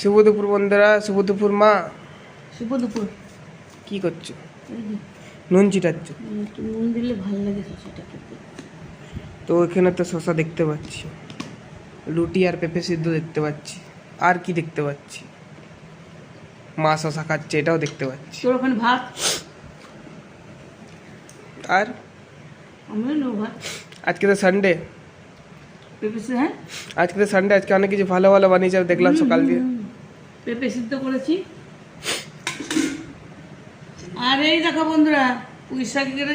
শুভ দুপুর বন্ধুরা, শুভ দুপুর মা। শুভ দুপুর। কি করছো? এই যে, নুন চিটাচ্ছ? একটু নুন দিলে ভালো লাগে শসাটা খেতে। তো এখানে তো শশা দেখতে পাচ্ছি, রুটি আর পেঁপে সিদ্ধ দেখতে পাচ্ছি, আর কি দেখতে পাচ্ছি? মা শশা খাচ্ছে, এটাও দেখতে পাচ্ছি। তোর ওখানে ভাত, আর আমিও নেবো ভাত। আজকে তো সানডে, পেঁপে হ্যাঁ, আজকে তো সানডে, আজকে অনেক কিছু ভালো ভালো বানিয়েছে দেখলাম সকাল দিয়ে। পেঁপে সিদ্ধ করেছি। আর এই দেখো বন্ধুরা, পুঁই শাকের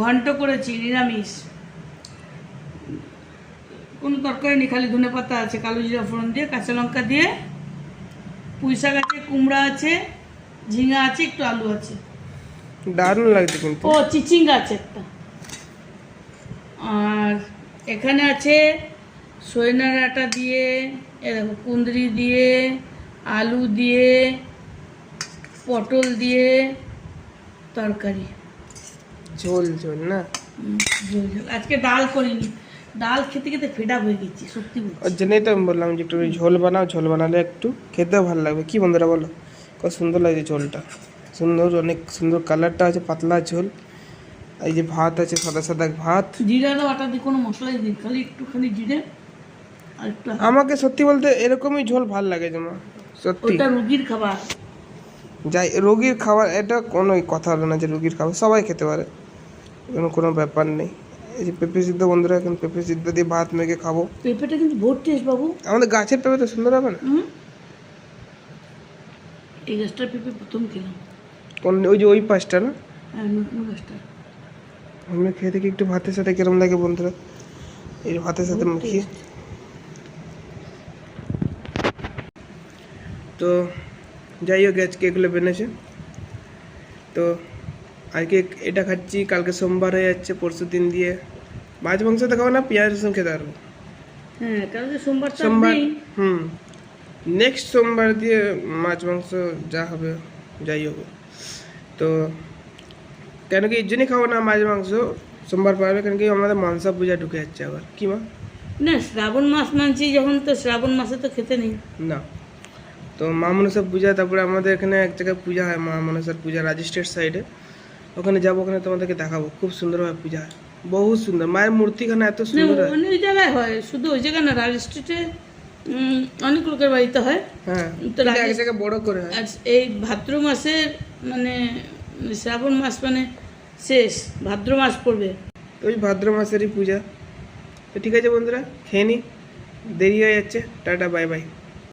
ঘন্ট করেছি নিরামিষ, কোনো তরকারি নেই, খালি ধনে পাতা আছে, কালো জিরা ফোড়ন দিয়ে, কাঁচা লঙ্কা দিয়ে। পুঁই শাক আছে, কুমড়া আছে, ঝিঙা আছে, একটু আলু আছে। দারুণ লাগছে কিন্তু। ও চিচিঙ্গা আছে একটা। আর এখানে আছে সজনা ডাঁটা দিয়ে, এ দেখো কুঁদরি দিয়ে, আলু দিয়ে, পটল দিয়ে তরকারি। ঝোল ঝোল না? ঝোল ঝোল। আজকে ডাল করিনি, ডাল খেতে খেতে ফেডা হয়ে গেছি সত্যি বলছি। ওর জন্যই তো আমি বললাম যে একটু ঝোল বানাও, ঝোল বানালে একটু খেতেও ভালো লাগবে। কি বন্ধুরা বলো, কত সুন্দর লাগছে ঝোলটা, সুন্দর, অনেক সুন্দর কালারটা আছে, পাতলা ঝোল। এই যে ভাত আছে, সাদা সাদা ভাত। জিরা দাও, আটা দিয়ে, কোনো মশলাই দিই, খালি একটুখানি জিরে আর একটু। আমাকে সত্যি বলতে এরকমই ঝোল ভাল লাগে জানো, সত্যি। ওটা রুগীর খাবার। যাই, রোগীর খাবার এটা কোনো কথা হলো না যে রোগীর খাবার সবাই খেতে পারে, কোনো ব্যাপার নেই। এই যে পেঁপে সিদ্ধ বন্ধুরা, এখন পেঁপে সিদ্ধ দিয়ে ভাত মেখে খাবো। পেঁপেটা কিন্তু বহুত টেস্ট বাবু। আমাদের গাছের পেঁপে তো সুন্দর হবে না? এই গাছটার পেঁপে প্রথম খেলাম। কোন, ওই যে ওই পাশটা না? হ্যাঁ, নতুন গাছটা। আমরা খেয়ে দেখি একটু ভাতের সাথে কিরম লাগে বন্ধুরা, এই ভাতের সাথে মুখিয়ে। তো যাই হোক, আজকে এগুলো বেনেছে। তো আজকে এটা খাচ্ছি, কালকে সোমবার হয়ে যাচ্ছে, পরশু দিন দিয়ে মাছ মাংস তো খাবো না, পেঁয়াজ রসুন খেতে পারবো। হ্যাঁ, কালকে সোমবার। সোমবার, নেক্সট সোমবার দিয়ে মাছ মাংস যা হবে যাই হবে। তো কেন কি এর জন্যই খাবো না মাছ মাংস সোমবার পারবে, কেন কি আমাদের মনসা পূজা ঢুকে যাচ্ছে আবার। কি মা? না, শ্রাবণ মাস মানছি যখন, তো শ্রাবণ মাসে তো খেতে নেই না, তো মা মনসা পূজা, তারপরে আমাদের এখানে এক জায়গায় পূজা হয়, মা মনসার পূজা, রাজস্টেট সাইডে। ওখানে যাবো, ওখানে তোমাদেরকে দেখাবো, খুব সুন্দরভাবে পূজা হয়, বহুত সুন্দর। মায়ের মূর্তিখানে এত না, সুন্দর হয়। অনেক জায়গায় হয়, শুধু ওই জায়গায় না, রাজস্ট্রিটে অনেক লোকের বাড়িতে হয়। হ্যাঁ, তো কিন্তু এক জায়গায় বড় করে হয়। আর এই ভাদ্র মাসের মানে শ্রাবণ মাস মানে শেষ, ভাদ্র মাস পড়বে। তো ওই ভাদ্র মাসেরই পূজা। তো ঠিক আছে বন্ধুরা, খেয়ে নি, দেরি হয়ে যাচ্ছে, টাটা বাই বাই।